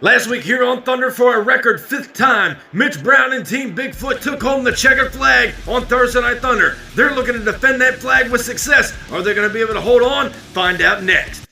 Last week here on Thunder, for a record 5th time, Mitch Brown and Team Bigfoot took home the checkered flag on Thursday Night Thunder. They're looking to defend that flag with success. Are they going to be able to hold on? Find out next.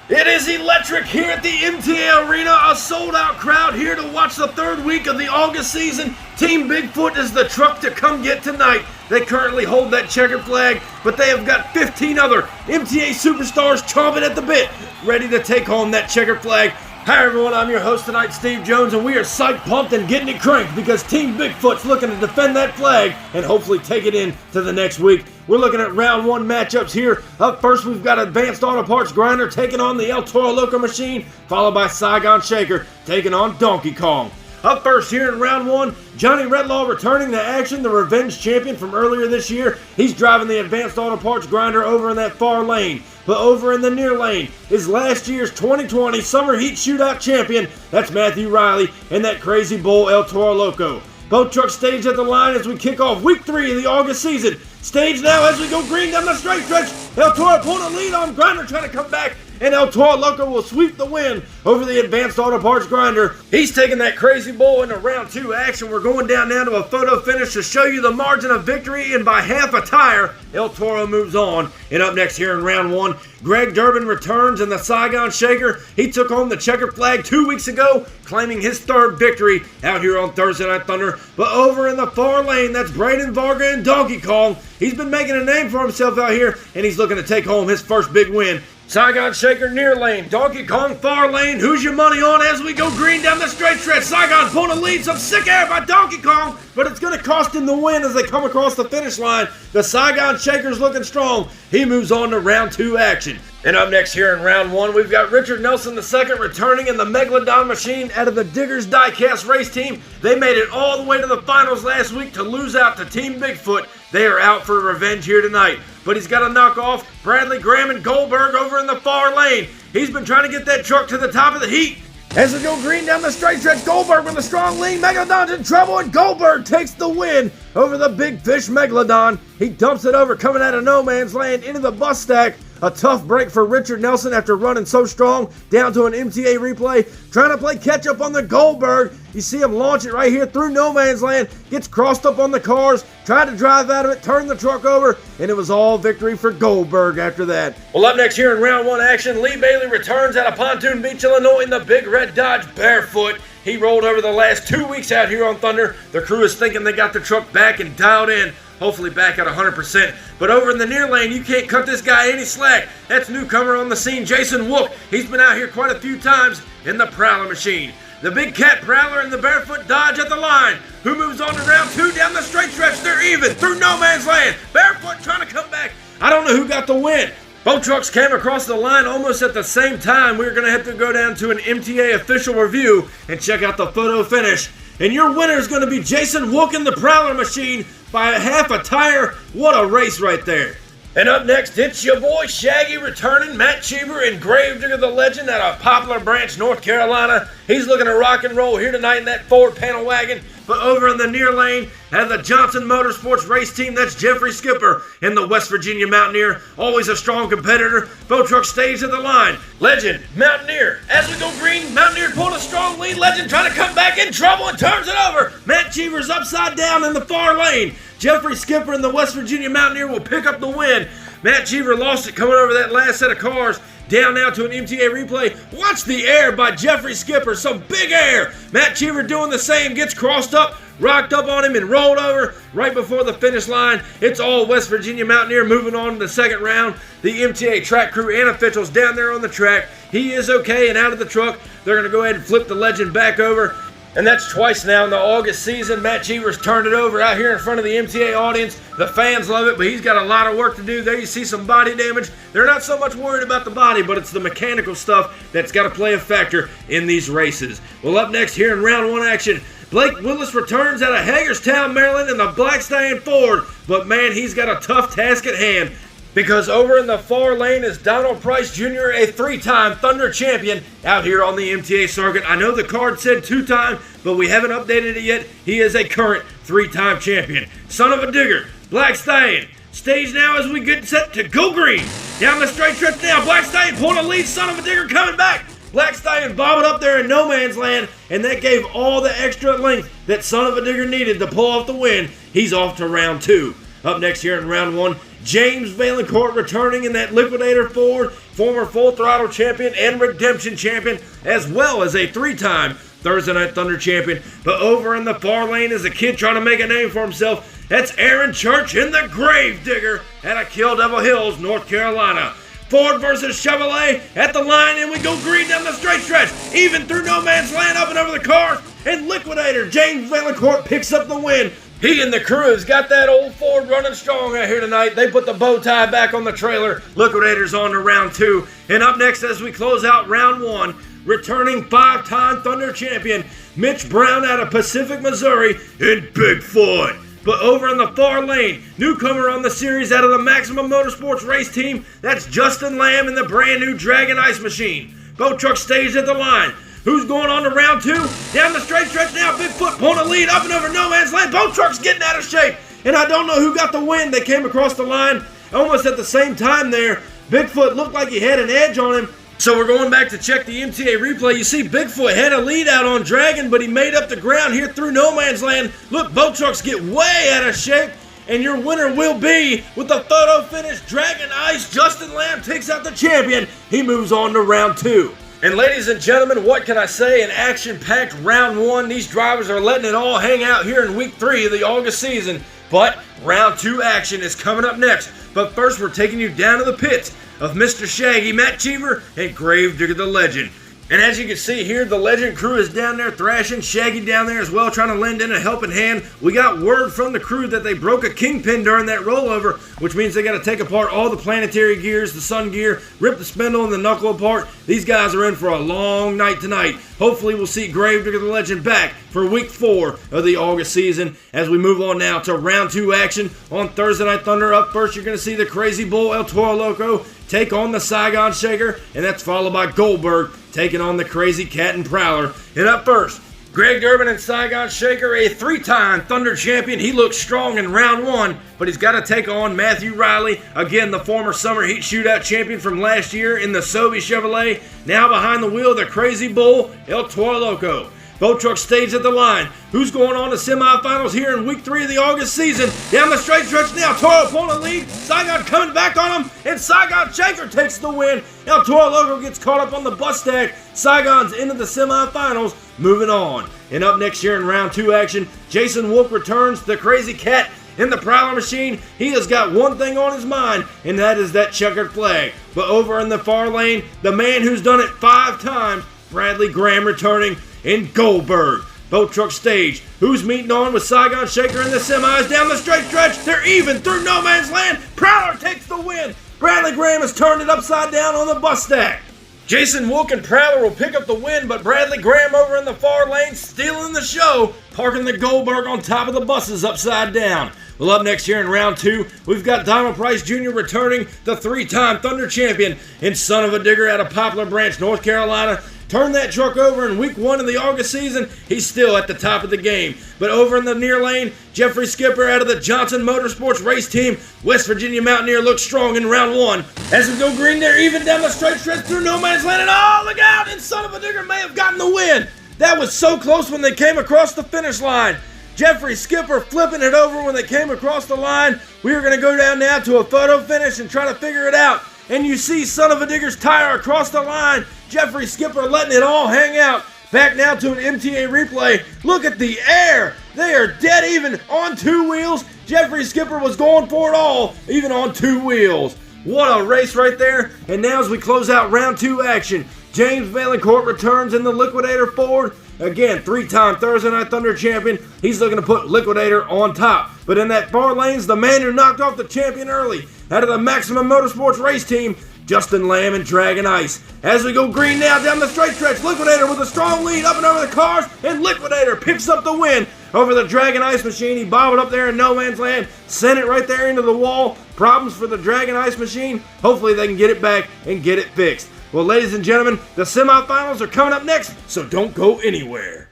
It is electric here at the MTA Arena, a sold-out crowd here to watch the 3rd week of the August season. Team Bigfoot is the truck to come get tonight. They currently hold that checkered flag, but they have got 15 other MTA superstars chomping at the bit, ready to take home that checkered flag. Hi everyone, I'm your host tonight, Steve Jones, and we are psyched, pumped, and getting it cranked because Team Bigfoot's looking to defend that flag and hopefully take it in to the next week. We're looking at round 1 matchups here. Up first, we've got Advanced Auto Parts Grinder taking on the El Toro Loco Machine, followed by Saigon Shaker taking on Donkey Kong. Up first here in round 1, Johnny Redlaw returning to action, the Revenge Champion from earlier this year. He's driving the Advanced Auto Parts Grinder over in that far lane. But over in the near lane is last year's 2020 Summer Heat Shootout Champion. That's Matthew Riley and that crazy bull El Toro Loco. Both trucks staged at the line as we kick off week 3 of the August season. Staged now as we go green down the straight stretch. El Toro pulling a lead on Grinder, trying to come back, and El Toro Loco will sweep the win over the Advanced Auto Parts Grinder. He's taking that crazy bull into round 2 action. We're going down now to a photo finish to show you the margin of victory, and by half a tire, El Toro moves on. And up next here in round 1, Greg Durbin returns in the Saigon Shaker. He took home the checkered flag 2 weeks ago, claiming his 3rd victory out here on Thursday Night Thunder. But over in the far lane, that's Braden Varga and Donkey Kong. He's been making a name for himself out here, and he's looking to take home his first big win. Saigon Shaker near lane, Donkey Kong far lane. Who's your money on as we go green down the straight stretch? Saigon pulling a lead, some sick air by Donkey Kong, but it's going to cost him the win as they come across the finish line. The Saigon Shaker's looking strong. He moves on to round 2 action. And up next here in round 1, we've got Richard Nelson II returning in the Megalodon Machine out of the Diggers Diecast race team. They made it all the way to the finals last week to lose out to Team Bigfoot. They are out for revenge here tonight. But he's got to knock off Bradley Graham and Goldberg over in the far lane. He's been trying to get that truck to the top of the heat. As we go green down the straight stretch, Goldberg with a strong lead. Megalodon's in trouble, and Goldberg takes the win over the Big Fish Megalodon. He dumps it over coming out of no man's land into the bus stack. A tough break for Richard Nelson after running so strong down to an MTA replay. Trying to play catch up on the Goldberg. You see him launch it right here through no man's land. Gets crossed up on the cars. Tried to drive out of it, turned the truck over, and it was all victory for Goldberg after that. Well, up next here in round 1 action, Lee Bailey returns out of Pontoon Beach, Illinois in the Big Red Dodge barefoot. He rolled over the last 2 weeks out here on Thunder. The crew is thinking they got the truck back and dialed in. Hopefully back at 100%. But over in the near lane, you can't cut this guy any slack. That's newcomer on the scene, Jason Wook. He's been out here quite a few times in the Prowler Machine. The Big Cat Prowler and the Barefoot Dodge at the line. Who moves on to round 2 down the straight stretch? They're even through no man's land. Barefoot trying to come back. I don't know who got the win. Both trucks came across the line almost at the same time. We're going to have to go down to an MTA official review and check out the photo finish. And your winner is going to be Jason Wook in the Prowler Machine by a half a tire. What a race right there. And up next, it's your boy Shaggy returning, Matt Cheever and Gravedigger the Legend out of Poplar Branch, North Carolina. He's looking to rock and roll here tonight in that Ford panel wagon. But over in the near lane, have the Johnson Motorsports race team. That's Jeffrey Skipper and the West Virginia Mountaineer. Always a strong competitor. Both trucks stays at the line. Legend, Mountaineer. As we go green, Mountaineer pulled a strong lead. Legend trying to come back in trouble and turns it over. Matt Cheever's upside down in the far lane. Jeffrey Skipper and the West Virginia Mountaineer will pick up the win. Matt Cheever lost it coming over that last set of cars. Down now to an MTA replay. Watch the air by Jeffrey Skipper. Some big air. Matt Cheever doing the same. Gets crossed up, rocked up on him, and rolled over right before the finish line. It's all West Virginia Mountaineer moving on to the second round. The MTA track crew and officials down there on the track. He is okay and out of the truck. They're going to go ahead and flip the Legend back over. And that's twice now in the August season. Matt Cheever's turned it over out here in front of the MTA audience. The fans love it, but he's got a lot of work to do. There you see some body damage. They're not so much worried about the body, but it's the mechanical stuff that's got to play a factor in these races. Well, up next here in round 1 action, Blake Willis returns out of Hagerstown, Maryland in the Black Stallion Ford, but man, he's got a tough task at hand. Because over in the far lane is Donald Price Jr., a 3-time Thunder champion out here on the MTA circuit. I know the card said 2-time, but we haven't updated it yet. He is a current 3-time champion. Son Uva Digger, Black Stallion. Stage now as we get set to go green. Down the straight stretch now. Black Stallion pulling a lead. Son Uva Digger coming back. Black Stallion bobbing up there in no man's land, and that gave all the extra length that Son Uva Digger needed to pull off the win. He's off to round 2. Up next here in round 1, James Valancourt returning in that Liquidator Ford, former Full Throttle champion and Redemption champion, as well as a 3-time Thursday Night Thunder champion. But over in the far lane is a kid trying to make a name for himself. That's Aaron Church in the Grave Digger out of Kill Devil Hills, North Carolina. Ford versus Chevrolet at the line, and we go green down the straight stretch, even through no man's land, up and over the cars, and Liquidator James Valancourt picks up the win. He and the crew has got that old Ford running strong out here tonight. They put the bow tie back on the trailer. Liquidator's on to round 2. And up next as we close out round 1, returning 5-time Thunder champion, Mitch Brown out of Pacific, Missouri, in Bigfoot. But over in the far lane, newcomer on the series out of the Maximum Motorsports race team, that's Justin Lamb in the brand new Dragon Ice Machine. Boat truck staged at the line. Who's going on to round 2? Down the straight stretch now. Bigfoot pulling a lead up and over no man's land. Boat truck's getting out of shape. And I don't know who got the win. They came across the line almost at the same time there. Bigfoot looked like he had an edge on him. So we're going back to check the MTA replay. You see Bigfoot had a lead out on Dragon, but he made up the ground here through no man's land. Look, boat trucks get way out of shape. And your winner will be, with the photo finish, Dragon Ice. Justin Lamb takes out the champion. He moves on to round 2. And ladies and gentlemen, what can I say? An action-packed round 1. These drivers are letting it all hang out here in week 3 of the August season. But round 2 action is coming up next. But first, we're taking you down to the pits of Mr. Shaggy, Matt Cheever, and Grave Digger the Legend. And as you can see here, the Legend crew is down there thrashing. Shaggy down there as well, trying to lend in a helping hand. We got word from the crew that they broke a kingpin during that rollover, which means they got to take apart all the planetary gears, the sun gear, rip the spindle and the knuckle apart. These guys are in for a long night tonight. Hopefully we'll see Grave Digger the Legend back for week 4 of the August season. As we move on now to round 2 action on Thursday Night Thunder. Up first, you're going to see the Crazy Bull El Toro Loco take on the Saigon Shaker, and that's followed by Goldberg taking on the Crazy Cat and Prowler. And up first, Greg Durbin and Saigon Shaker, a 3-time Thunder champion. He looks strong in round 1, but he's got to take on Matthew Riley, again the former Summer Heat Shootout champion from last year in the Sobe Chevrolet. Now behind the wheel, the Crazy Bull El Toro Loco. Boat truck staged at the line. Who's going on to semifinals here in week 3 of the August season? Down the straight stretch now. Toro pulling a lead. Saigon coming back on him. And Saigon Shaker takes the win. El Toro Loco gets caught up on the bus stack. Saigon's into the semifinals. Moving on. And up next here in round 2 action, Jason Wolk returns. The Crazy Cat in the Prowler machine. He has got one thing on his mind, and that is that checkered flag. But over in the far lane, the man who's done it 5 times, Bradley Graham returning in Goldberg. Boat truck stage. Who's meeting on with Saigon Shaker in the semis? Down the straight stretch. They're even through no man's land. Prowler takes the win. Bradley Graham has turned it upside down on the bus stack. Jason Wilk and Prowler will pick up the win, but Bradley Graham over in the far lane stealing the show, parking the Goldberg on top of the buses upside down. Well, up next here in round 2, we've got Donald Price Jr. returning, the 3-time Thunder champion, and Son Uva Digger out of Poplar Branch, North Carolina. Turned that truck over in week 1 of the August season. He's still at the top of the game. But over in the near lane, Jeffrey Skipper out of the Johnson Motorsports race team, West Virginia Mountaineer, looks strong in round 1. As we go green there, even down the straight stretch through no man's land, and oh, look out! And Son Uva Digger may have gotten the win. That was so close when they came across the finish line. Jeffrey Skipper flipping it over when they came across the line. We are going to go down now to a photo finish and try to figure it out. And you see Son Uva Digger's tire across the line. Jeffrey Skipper letting it all hang out. Back now to an MTA replay. Look at the air. They are dead even on 2 wheels. Jeffrey Skipper was going for it all, even on 2 wheels. What a race right there. And now as we close out round 2 action, James Valancourt returns in the Liquidator Ford. Again, 3-time Thursday Night Thunder champion. He's looking to put Liquidator on top. But in that far lane's the man who knocked off the champion early. Out of the Maximum Motorsports race team, Justin Lamb and Dragon Ice. As we go green now down the straight stretch, Liquidator with a strong lead up and over the cars, and Liquidator picks up the win over the Dragon Ice Machine. He bobbled up there in no man's land, sent it right there into the wall. Problems for the Dragon Ice Machine. Hopefully they can get it back and get it fixed. Well, ladies and gentlemen, the semifinals are coming up next, so don't go anywhere.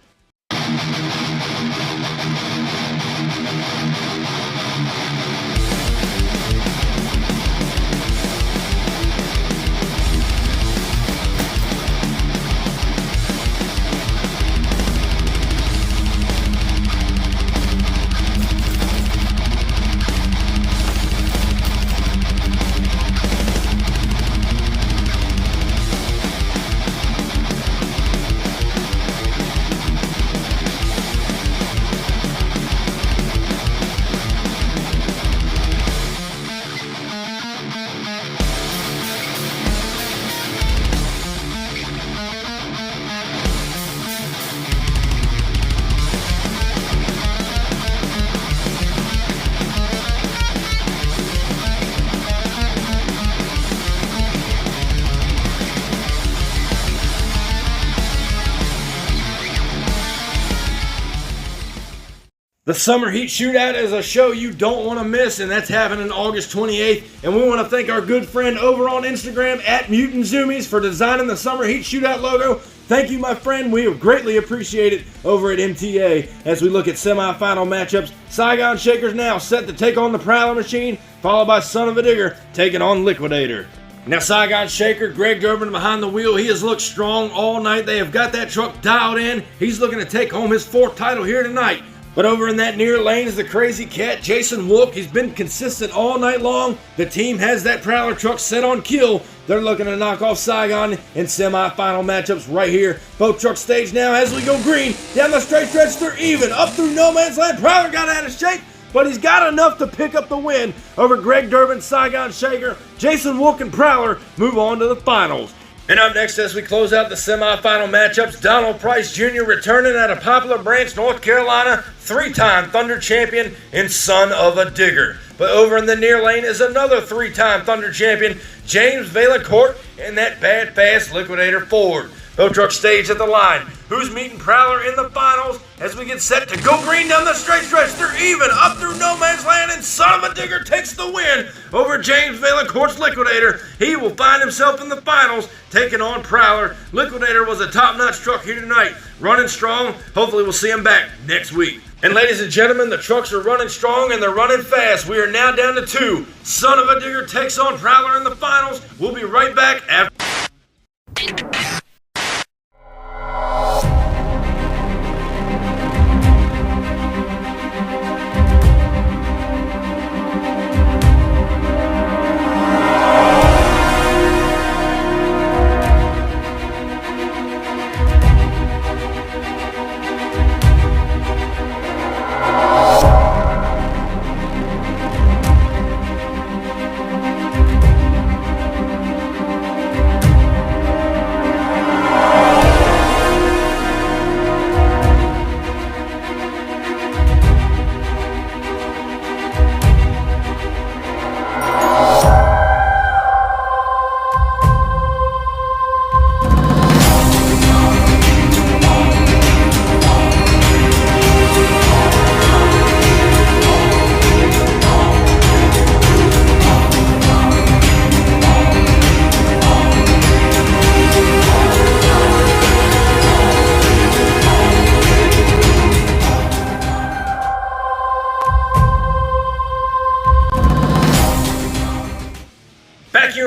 The Summer Heat Shootout is a show you don't want to miss, and that's happening August 28th. And we want to thank our good friend over on Instagram at Mutant Zoomies for designing the Summer Heat Shootout logo. Thank you, my friend. We greatly appreciate it over at MTA as we look at semifinal matchups. Saigon Shakers now set to take on the Prowler Machine, followed by Son Uva Digger taking on Liquidator. Now, Saigon Shaker, Greg Durbin behind the wheel. He has looked strong all night. They have got that truck dialed in. He's looking to take home his 4th title here tonight. But over in that near lane is the crazy cat, Jason Wolk. He's been consistent all night long. The team has that Prowler truck set on kill. They're looking to knock off Saigon in semi-final matchups right here. Both trucks staged now as we go green. Down the straight stretch, they're even. Up through no man's land. Prowler got out of shape, but he's got enough to pick up the win over Greg Durbin, Saigon Shaker. Jason Wolk and Prowler move on to the finals. And up next, as we close out the semifinal matchups, Donald Price Jr. returning out of Poplar Branch, North Carolina, 3-time Thunder champion and Son Uva Digger. But over in the near lane is another 3-time Thunder champion, James Vaillancourt, and that bad fast Liquidator Ford. Both trucks staged at the line. Who's meeting Prowler in the finals as we get set to go green down the straight stretch? They're even up through no man's land, and Son Uva Digger takes the win over James Vaillancourt's Liquidator. He will find himself in the finals taking on Prowler. Liquidator was a top-notch truck here tonight, running strong. Hopefully we'll see him back next week. And ladies and gentlemen, the trucks are running strong and they're running fast. We are now down to 2. Son Uva Digger takes on Prowler in the finals. We'll be right back after.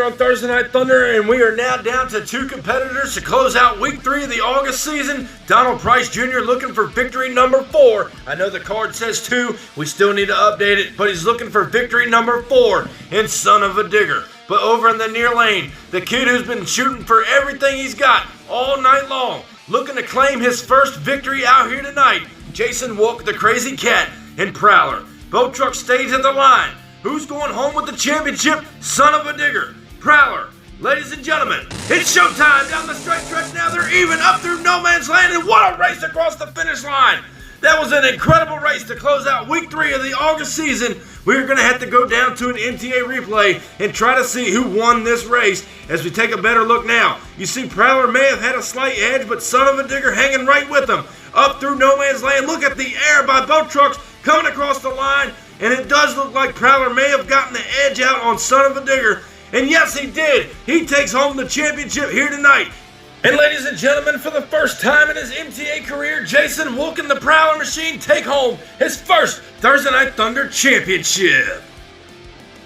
On Thursday Night Thunder, and we are now down to 2 competitors to close out week 3 of the August season. Donald Price Jr. looking for victory number 4. I know the card says 2. We still need to update it, but he's looking for victory number 4 in Son Uva Digger. But over in the near lane, the kid who's been shooting for everything he's got all night long, looking to claim his first victory out here tonight, Jason Wolk, the crazy cat, and Prowler. Both trucks staged at the line. Who's going home with the championship? Son Uva Digger, Prowler. Ladies and gentlemen, it's showtime down the straight stretch now. They're even up through no man's land, and what a race across the finish line. That was an incredible race to close out week 3 of the August season. We're going to have to go down to an MTA replay and try to see who won this race as we take a better look now. You see, Prowler may have had a slight edge, but Son Uva Digger hanging right with him. Up through no man's land. Look at the air by both trucks coming across the line. And it does look like Prowler may have gotten the edge out on Son Uva Digger. And yes, he did. He takes home the championship here tonight. And ladies and gentlemen, for the first time in his MTA career, Jason Wilkin, the Prowler Machine, take home his first Thursday Night Thunder championship.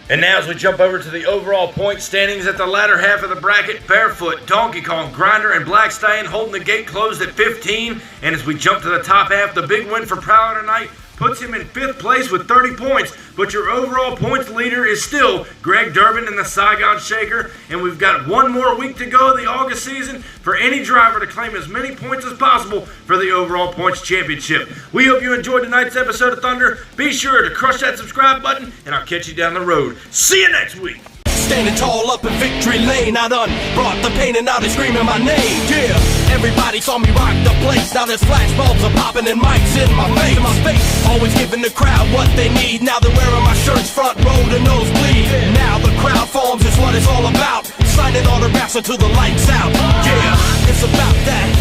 And now as we jump over to the overall point standings at the latter half of the bracket, Barefoot, Donkey Kong, Grinder, and Black Stallion holding the gate closed at 15. And as we jump to the top half, the big win for Prowler tonight puts him in 5th place with 30 points. But your overall points leader is still Greg Durbin in the Saigon Shaker. And we've got one more week to go of the August season for any driver to claim as many points as possible for the overall points championship. We hope you enjoyed tonight's episode of Thunder. Be sure to crush that subscribe button, and I'll catch you down the road. See you next week. Standing tall up in victory lane, I done brought the pain and now they screaming my name. Yeah, everybody saw me rock the place. Now there's flashbulbs are popping and mics in my face. Always giving the crowd what they need. Now they're wearing my shirts front row to nosebleed. Now the crowd forms is what it's all about. Signing autographs until the lights out. Yeah, it's about that.